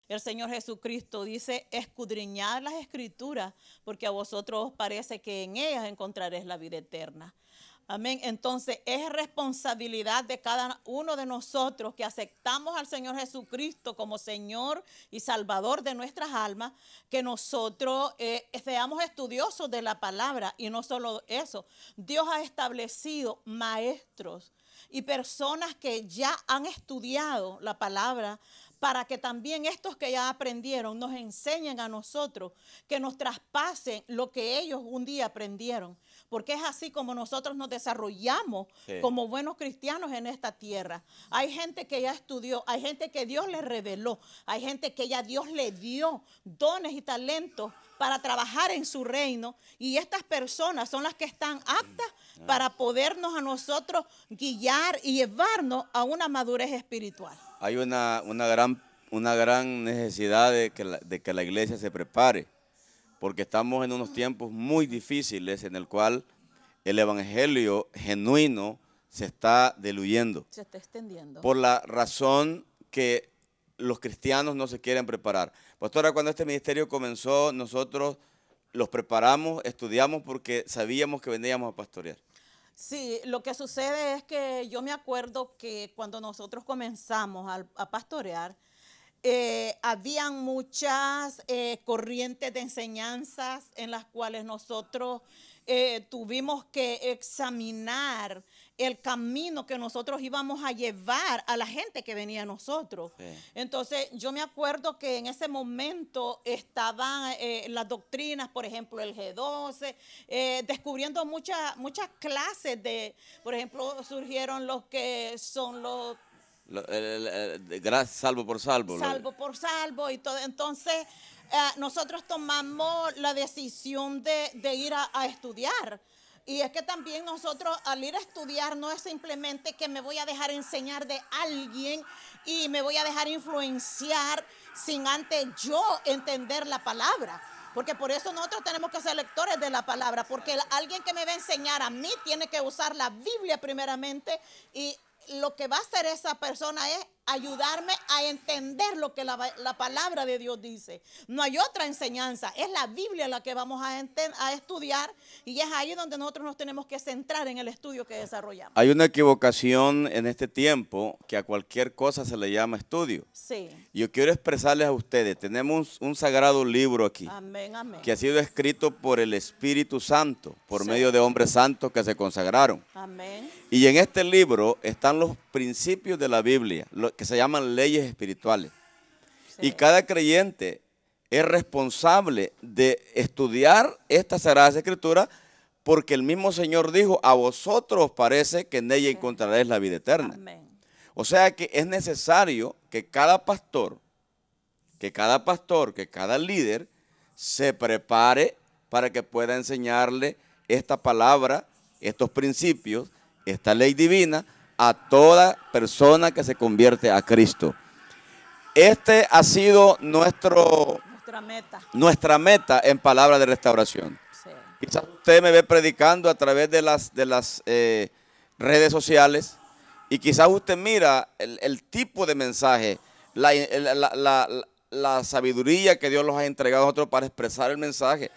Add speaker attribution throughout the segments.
Speaker 1: El Señor Jesucristo dice, escudriñad las escrituras, porque a vosotros os parece que en ellas encontraréis la vida eterna. Amén. Entonces es responsabilidad de cada uno de nosotros que aceptamos al Señor Jesucristo como Señor y Salvador de nuestras almas, que nosotros seamos estudiosos de la palabra. Y no solo eso, Dios ha establecido maestros y personas que ya han estudiado la palabra para que también estos que ya aprendieron nos enseñen a nosotros, que nos traspasen lo que ellos un día aprendieron. Porque es así como nosotros nos desarrollamos como buenos cristianos en esta tierra. Hay gente que ya estudió, hay gente que Dios le reveló, hay gente que ya Dios le dio dones y talentos para trabajar en su reino, y estas personas son las que están aptas para podernos a nosotros guiar y llevarnos a una madurez espiritual.
Speaker 2: Hay una gran necesidad de que la iglesia se prepare, porque estamos en unos tiempos muy difíciles en el cual el evangelio genuino se está diluyendo.
Speaker 1: Se está extendiendo.
Speaker 2: Por la razón que los cristianos no se quieren preparar. Pastora, cuando este ministerio comenzó, nosotros los preparamos, estudiamos porque sabíamos que veníamos a pastorear.
Speaker 1: Sí, lo que sucede es que yo me acuerdo que cuando nosotros comenzamos a pastorear, habían muchas corrientes de enseñanzas en las cuales nosotros tuvimos que examinar el camino que nosotros íbamos a llevar a la gente que venía a nosotros. Sí. Entonces, yo me acuerdo que en ese momento estaban las doctrinas, por ejemplo, el G12, descubriendo muchas clases de, por ejemplo, surgieron los que son los
Speaker 2: salvo por salvo.
Speaker 1: Salvo por salvo y todo. Entonces, nosotros tomamos la decisión de ir a estudiar. Y es que también nosotros al ir a estudiar no es simplemente que me voy a dejar enseñar de alguien y me voy a dejar influenciar sin antes yo entender la palabra. Porque por eso nosotros tenemos que ser lectores de la palabra, porque alguien que me va a enseñar a mí tiene que usar la Biblia primeramente, y lo que va a hacer esa persona es ayudarme a entender lo que la palabra de Dios dice. No hay otra enseñanza, es la Biblia la que vamos a estudiar, y es ahí donde nosotros nos tenemos que centrar en el estudio que desarrollamos.
Speaker 2: Hay una equivocación en este tiempo, que a cualquier cosa se le llama estudio.
Speaker 1: Sí.
Speaker 2: Yo quiero expresarles a ustedes, tenemos un sagrado libro aquí,
Speaker 1: amén, amén,
Speaker 2: que ha sido escrito por el Espíritu Santo, por medio de hombres santos que se consagraron.
Speaker 1: Amén.
Speaker 2: Y en este libro están los principios de la Biblia, lo que se llaman leyes espirituales. Sí. Y cada creyente es responsable de estudiar estas sagradas escrituras, porque el mismo Señor dijo, a vosotros os parece que en ella encontraréis la vida eterna. Amén. O sea que es necesario que cada pastor, que cada líder se prepare para que pueda enseñarle esta palabra, estos principios, esta ley divina a toda persona que se convierte a Cristo. Este ha sido nuestra meta en Palabra de Restauración. Sí. Quizás usted me ve predicando a través de las redes sociales, y quizás usted mira el tipo de mensaje, la sabiduría que Dios nos ha entregado a nosotros para expresar el mensaje.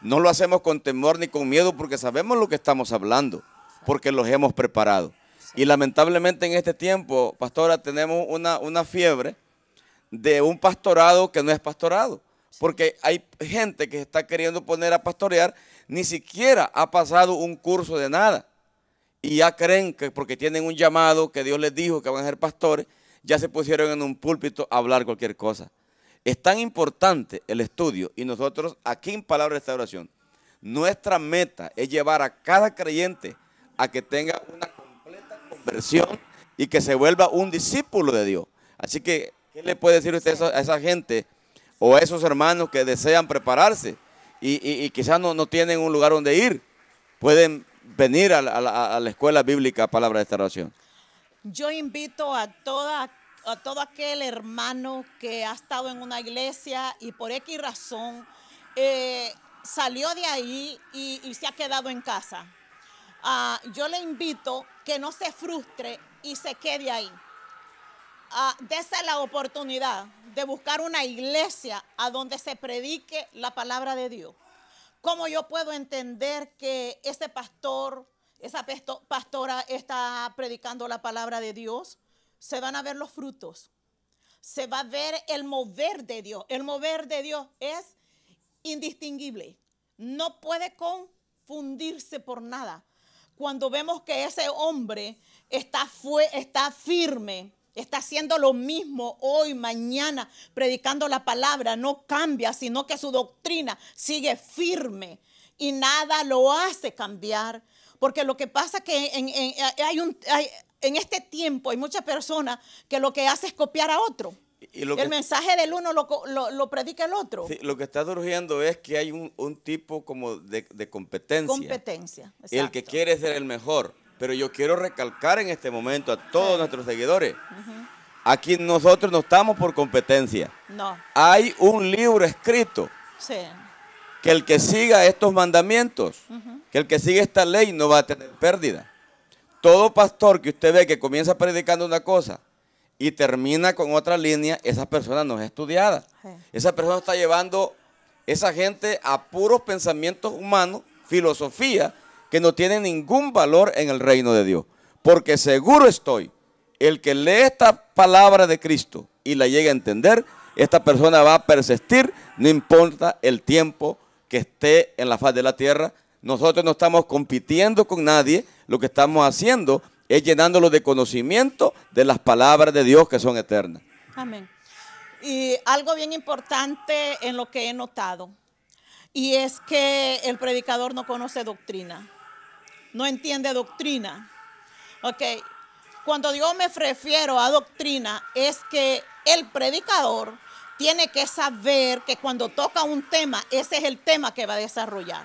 Speaker 2: No lo hacemos con temor ni con miedo, porque sabemos lo que estamos hablando, porque los hemos preparado. Y lamentablemente en este tiempo, pastora, tenemos una fiebre de un pastorado que no es pastorado, porque hay gente que está queriendo poner a pastorear, ni siquiera ha pasado un curso de nada, y ya creen que porque tienen un llamado que Dios les dijo que van a ser pastores, ya se pusieron en un púlpito a hablar cualquier cosa. Es tan importante el estudio, y nosotros aquí en Palabra de Restauración, nuestra meta es llevar a cada creyente a que tenga una completa conversión y que se vuelva un discípulo de Dios. Así que, ¿qué le puede decir usted a esa gente o a esos hermanos que desean prepararse y quizás no tienen un lugar donde ir? Pueden venir a la escuela bíblica Palabra de Restauración.
Speaker 1: Yo invito a todo aquel hermano que ha estado en una iglesia y por X razón salió de ahí y se ha quedado en casa. Yo le invito que no se frustre y se quede ahí. Dese la oportunidad de buscar una iglesia a donde se predique la palabra de Dios. ¿Cómo yo puedo entender que ese pastor, esa pastora está predicando la palabra de Dios? Se van a ver los frutos. Se va a ver el mover de Dios. El mover de Dios es indistinguible. No puede confundirse por nada. Cuando vemos que ese hombre está firme, está haciendo lo mismo hoy, mañana, predicando la palabra, no cambia, sino que su doctrina sigue firme y nada lo hace cambiar. Porque lo que pasa es que en este tiempo hay muchas personas que lo que hace es copiar a otro. El mensaje del uno lo predica el otro.
Speaker 2: Sí, lo que está surgiendo es que hay un tipo como de competencia.
Speaker 1: Competencia, exacto.
Speaker 2: El que quiere ser el mejor. Pero yo quiero recalcar en este momento a todos nuestros seguidores. Aquí nosotros no estamos por competencia.
Speaker 1: No.
Speaker 2: Hay un libro escrito.
Speaker 1: Sí.
Speaker 2: Que el que siga estos mandamientos, que el que siga esta ley no va a tener pérdida. Todo pastor que usted ve que comienza predicando una cosa y termina con otra línea, esa persona no es estudiada. Sí. Esa persona está llevando esa gente a puros pensamientos humanos, filosofía, que no tienen ningún valor en el reino de Dios. Porque seguro estoy, el que lee esta palabra de Cristo y la llegue a entender, esta persona va a persistir, no importa el tiempo que esté en la faz de la tierra. Nosotros no estamos compitiendo con nadie, lo que estamos haciendo es llenándolo de conocimiento de las palabras de Dios que son eternas.
Speaker 1: Amén. Y algo bien importante en lo que he notado, y es que el predicador no conoce doctrina, no entiende doctrina. Ok, cuando yo me refiero a doctrina, es que el predicador tiene que saber que cuando toca un tema, ese es el tema que va a desarrollar.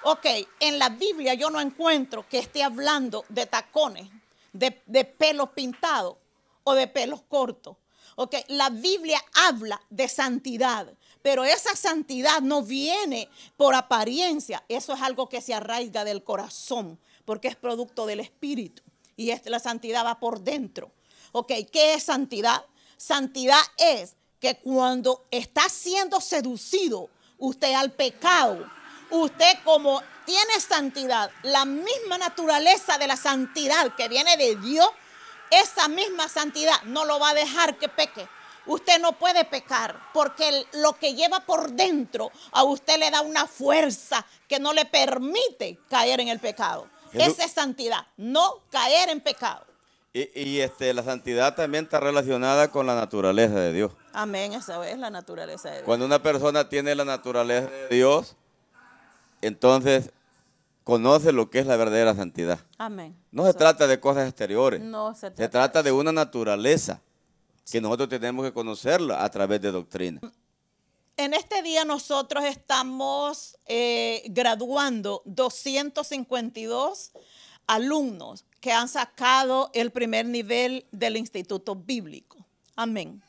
Speaker 1: Ok, en la Biblia yo no encuentro que esté hablando de tacones, de pelos pintados o de pelos cortos. Ok, la Biblia habla de santidad, pero esa santidad no viene por apariencia. Eso es algo que se arraiga del corazón, porque es producto del Espíritu. Y la santidad va por dentro. Ok, ¿qué es santidad? Santidad es que cuando está siendo seducido usted al pecado, usted como tiene santidad, la misma naturaleza de la santidad que viene de Dios, esa misma santidad no lo va a dejar que peque. Usted no puede pecar porque lo que lleva por dentro a usted le da una fuerza que no le permite caer en el pecado. Esa es santidad, no caer en pecado.
Speaker 2: Y la santidad también está relacionada con la naturaleza de Dios.
Speaker 1: Amén, esa es la naturaleza de Dios.
Speaker 2: Cuando una persona tiene la naturaleza de Dios, entonces conoce lo que es la verdadera santidad.
Speaker 1: Amén.
Speaker 2: No se trata de cosas exteriores.
Speaker 1: No
Speaker 2: se trata de una naturaleza que nosotros tenemos que conocerla a través de doctrina.
Speaker 1: En este día nosotros estamos graduando 252 alumnos que han sacado el primer nivel del Instituto Bíblico. Amén.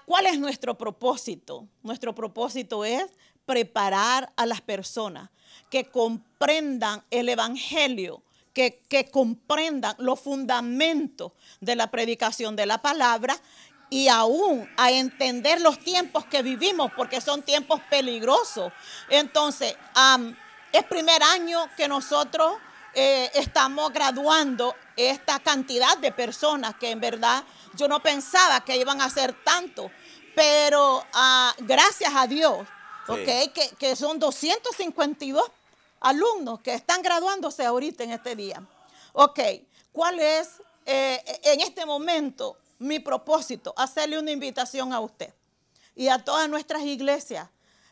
Speaker 1: ¿Cuál es nuestro propósito? Nuestro propósito es preparar a las personas que comprendan el Evangelio, que comprendan los fundamentos de la predicación de la palabra y aún a entender los tiempos que vivimos, porque son tiempos peligrosos. Entonces, es primer año que nosotros estamos graduando esta cantidad de personas que en verdad yo no pensaba que iban a ser tanto, pero gracias a Dios, sí. Okay, que son 252 alumnos que están graduándose ahorita en este día. Ok, ¿cuál es en este momento mi propósito? Hacerle una invitación a usted y a todas nuestras iglesias.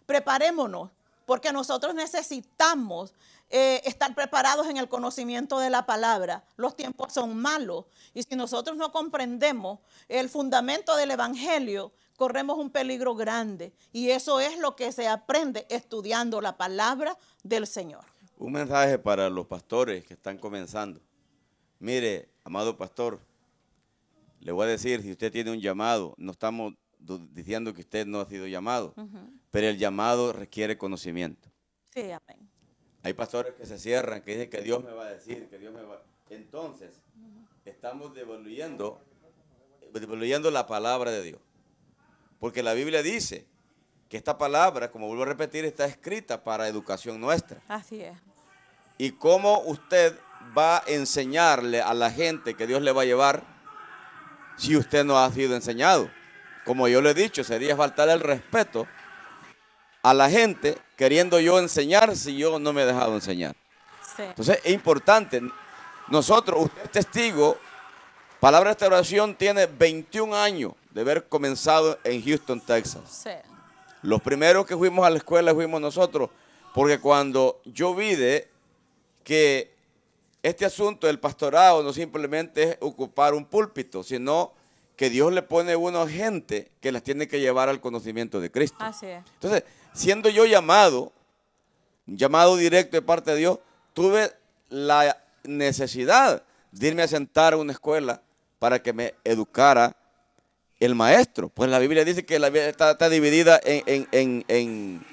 Speaker 1: Preparémonos, porque nosotros necesitamos estar preparados en el conocimiento de la palabra. Los tiempos son malos y si nosotros no comprendemos el fundamento del evangelio, corremos un peligro grande, y eso es lo que se aprende estudiando la palabra del Señor.
Speaker 2: Un mensaje para los pastores que están comenzando. Mire, amado pastor, le voy a decir, si usted tiene un llamado, no estamos diciendo que usted no ha sido llamado, pero el llamado requiere conocimiento.
Speaker 1: Sí, amén.
Speaker 2: Hay pastores que se cierran, que dicen que Dios me va a decir, que Dios me va a... Entonces, estamos devolviendo leyendo la palabra de Dios. Porque la Biblia dice que esta palabra, como vuelvo a repetir, está escrita para educación nuestra.
Speaker 1: Así es.
Speaker 2: Y cómo usted va a enseñarle a la gente que Dios le va a llevar si usted no ha sido enseñado. Como yo le he dicho, sería faltar el respeto a la gente queriendo yo enseñar si yo no me he dejado enseñar.
Speaker 1: Sí.
Speaker 2: Entonces es importante. Nosotros, usted es testigo, Palabra de Restauración tiene 21 años de haber comenzado en Houston, Texas.
Speaker 1: Sí.
Speaker 2: Los primeros que fuimos a la escuela fuimos nosotros, porque cuando yo vi que este asunto del pastorado no simplemente es ocupar un púlpito, sino que Dios le pone a uno gente que las tiene que llevar al conocimiento de Cristo.
Speaker 1: Así es.
Speaker 2: Entonces, siendo yo llamado, un llamado directo de parte de Dios, tuve la necesidad de irme a sentar a una escuela para que me educara el maestro. Pues la Biblia dice que la Biblia está dividida en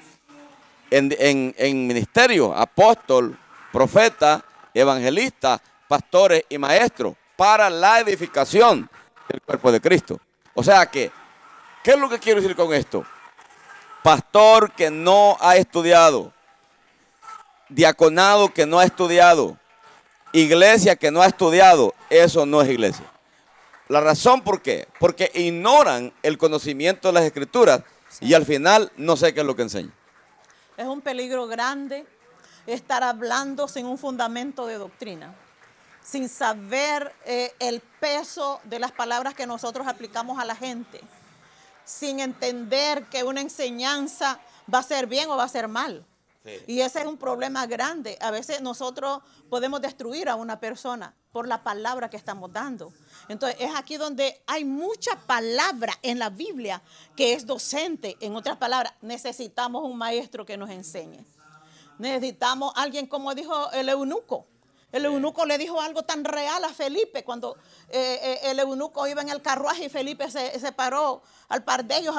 Speaker 2: ministerios: apóstol, profeta, evangelista, pastores y maestros, para la edificación del cuerpo de Cristo. O sea que, ¿qué es lo que quiero decir con esto? Pastor que no ha estudiado, diaconado que no ha estudiado, iglesia que no ha estudiado, eso no es iglesia. La razón por qué, porque ignoran el conocimiento de las Escrituras y al final no sé qué es lo que enseñan.
Speaker 1: Es un peligro grande estar hablando sin un fundamento de doctrina, sin saber el peso de las palabras que nosotros aplicamos a la gente, sin entender que una enseñanza va a ser bien o va a ser mal. Sí. Y ese es un problema grande. A veces nosotros podemos destruir a una persona por la palabra que estamos dando. Entonces es aquí donde hay mucha palabra en la Biblia que es docente. En otras palabras, necesitamos un maestro que nos enseñe. Necesitamos alguien, como dijo el eunuco. El eunuco le dijo algo tan real a Felipe cuando el eunuco iba en el carruaje y Felipe se paró al par de ellos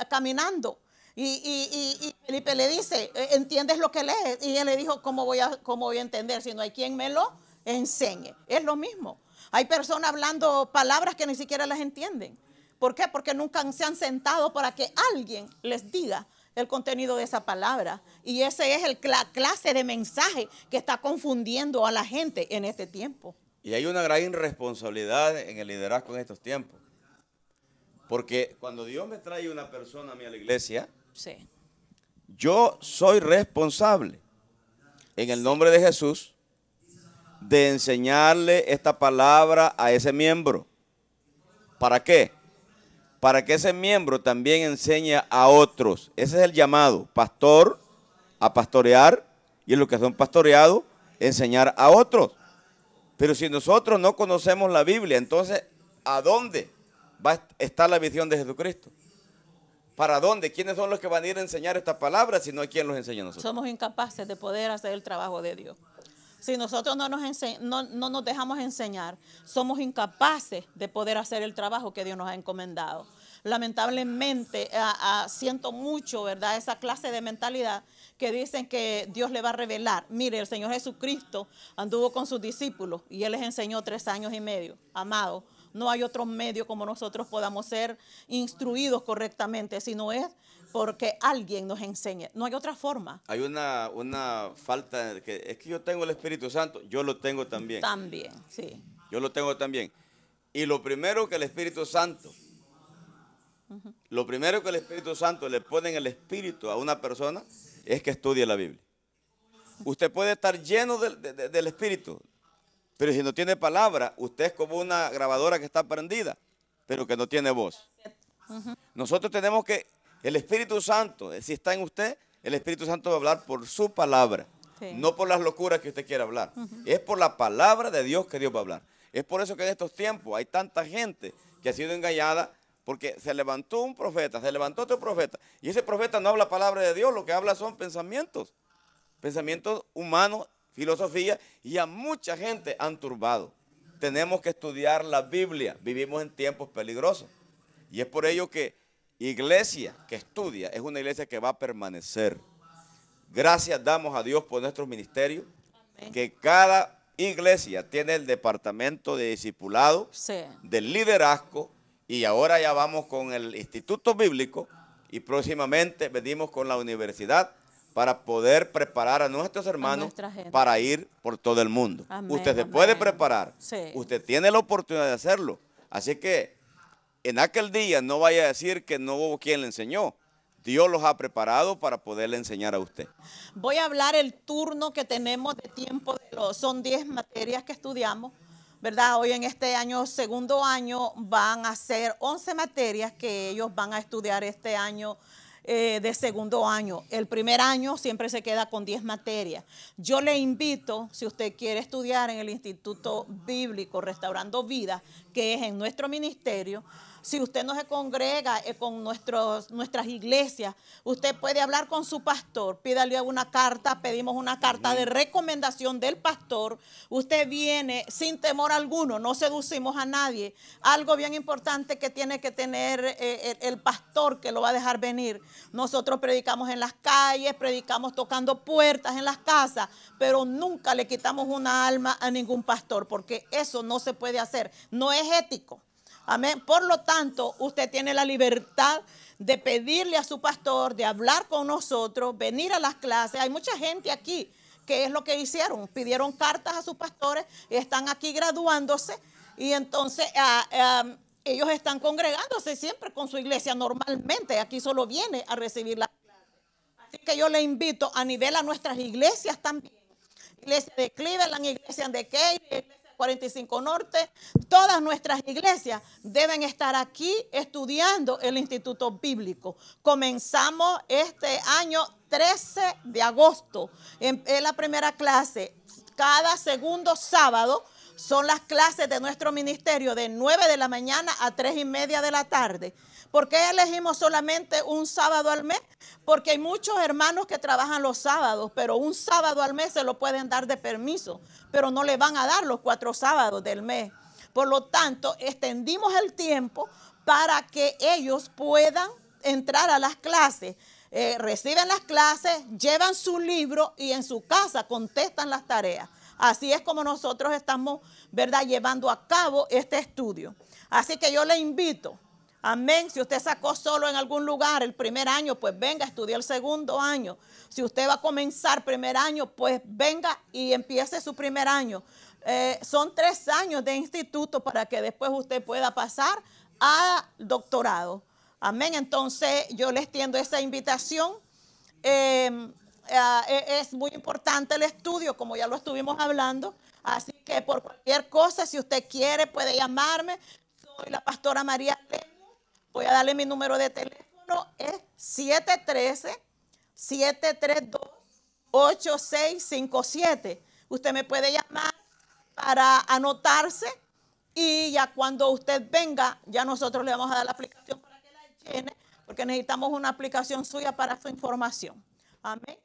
Speaker 1: caminando. Y Felipe le dice, ¿entiendes lo que lees? Y él le dijo, ¿cómo voy a entender si no hay quien me lo enseñe? Es lo mismo. Hay personas hablando palabras que ni siquiera las entienden. ¿Por qué? Porque nunca se han sentado para que alguien les diga el contenido de esa palabra. Y ese es la clase de mensaje que está confundiendo a la gente en este tiempo.
Speaker 2: Y hay una gran irresponsabilidad en el liderazgo en estos tiempos. Porque cuando Dios me trae una persona a mí a la iglesia, sí, yo soy responsable, en el nombre de Jesús, de enseñarle esta palabra a ese miembro. ¿Para qué? Para que ese miembro también enseñe a otros. Ese es el llamado, pastor, a pastorear, y los que son pastoreados, enseñar a otros. Pero si nosotros no conocemos la Biblia, entonces, ¿a dónde va a estar la visión de Jesucristo? ¿Para dónde? ¿Quiénes son los que van a ir a enseñar estas palabras si no hay quien los enseñe a nosotros?
Speaker 1: Somos incapaces de poder hacer el trabajo de Dios. Si nosotros no nos dejamos enseñar, somos incapaces de poder hacer el trabajo que Dios nos ha encomendado. Lamentablemente, siento mucho, ¿verdad?, esa clase de mentalidad que dicen que Dios le va a revelar. Mire, el Señor Jesucristo anduvo con sus discípulos y Él les enseñó 3 años y medio. Amado, no hay otro medio como nosotros podamos ser instruidos correctamente, sino es porque alguien nos enseñe. No hay otra forma.
Speaker 2: Hay una falta, es que yo tengo el Espíritu Santo, yo lo tengo también.
Speaker 1: También, sí.
Speaker 2: Yo lo tengo también. Y lo primero que el Espíritu Santo, le pone en el espíritu a una persona es que estudie la Biblia. Usted puede estar lleno del Espíritu, pero si no tiene palabra, usted es como una grabadora que está prendida, pero que no tiene voz. Nosotros tenemos que, el Espíritu Santo, si está en usted, el Espíritu Santo va a hablar por su palabra, sí, no por las locuras que usted quiera hablar. Es por la palabra de Dios que Dios va a hablar. Es por eso que en estos tiempos hay tanta gente que ha sido engañada, porque se levantó un profeta, se levantó otro profeta, y ese profeta no habla palabra de Dios, lo que habla son pensamientos humanos, filosofía, y a mucha gente han turbado. Tenemos que estudiar la Biblia, vivimos en tiempos peligrosos, y es por ello que iglesia que estudia es una iglesia que va a permanecer. Gracias damos a Dios por nuestros ministerios, que cada iglesia tiene el departamento de discipulado, sí, del liderazgo, Y ahora ya vamos con el Instituto Bíblico y próximamente venimos con la universidad para poder preparar a nuestros hermanos para ir por todo el mundo.
Speaker 1: Amén,
Speaker 2: usted se
Speaker 1: amén.
Speaker 2: puede preparar,
Speaker 1: Sí.
Speaker 2: usted tiene la oportunidad de hacerlo. Así que en aquel día no vaya a decir que no hubo quien le enseñó. Dios los ha preparado para poderle enseñar a usted.
Speaker 1: Voy a hablar el turno que tenemos de tiempo, son 10 materias que estudiamos, ¿verdad? Hoy en este año, segundo año, van a ser 11 materias que ellos van a estudiar este año de segundo año. El primer año siempre se queda con 10 materias. Yo le invito, si usted quiere estudiar en el Instituto Bíblico Restaurando Vida, que es en nuestro ministerio, si usted no se congrega con nuestras iglesias, usted puede hablar con su pastor, pídale una carta, pedimos una carta de recomendación del pastor. Usted viene sin temor alguno, no seducimos a nadie. Algo bien importante que tiene que tener el pastor que lo va a dejar venir. Nosotros predicamos en las calles, predicamos tocando puertas en las casas, pero nunca le quitamos una alma a ningún pastor, porque eso no se puede hacer, no es ético. Amén. Por lo tanto, usted tiene la libertad de pedirle a su pastor, de hablar con nosotros, venir a las clases. Hay mucha gente aquí que es lo que hicieron. Pidieron cartas a sus pastores, están aquí graduándose y entonces ellos están congregándose siempre con su iglesia normalmente. Aquí solo viene a recibir las clases. Así que yo le invito a nivel a nuestras iglesias también. Iglesia de Cleveland, iglesia de Katy, iglesia 45 Norte, todas nuestras iglesias deben estar aquí estudiando el Instituto Bíblico. Comenzamos este año 13 de agosto, en la primera clase. Cada segundo sábado son las clases de nuestro ministerio de 9 de la mañana a 3:30 de la tarde. ¿Por qué elegimos solamente un sábado al mes? Porque hay muchos hermanos que trabajan los sábados, pero un sábado al mes se lo pueden dar de permiso, pero no le van a dar los 4 sábados del mes. Por lo tanto, extendimos el tiempo para que ellos puedan entrar a las clases. Reciben las clases, llevan su libro y en su casa contestan las tareas. Así es como nosotros estamos, ¿verdad?, llevando a cabo este estudio. Así que yo le invito. Amén. Si usted sacó solo en algún lugar el primer año, pues venga a estudiar el segundo año. Si usted va a comenzar primer año, pues venga y empiece su primer año. Son 3 años de instituto para que después usted pueda pasar a doctorado. Amén. Entonces yo le extiendo esa invitación. Es muy importante el estudio, como ya lo estuvimos hablando. Así que por cualquier cosa, si usted quiere, puede llamarme. Soy la pastora María Lemus. Voy a darle mi número de teléfono, es 713-732-8657. Usted me puede llamar para anotarse y ya cuando usted venga, ya nosotros le vamos a dar la aplicación para que la llene, porque necesitamos una aplicación suya para su información. Amén.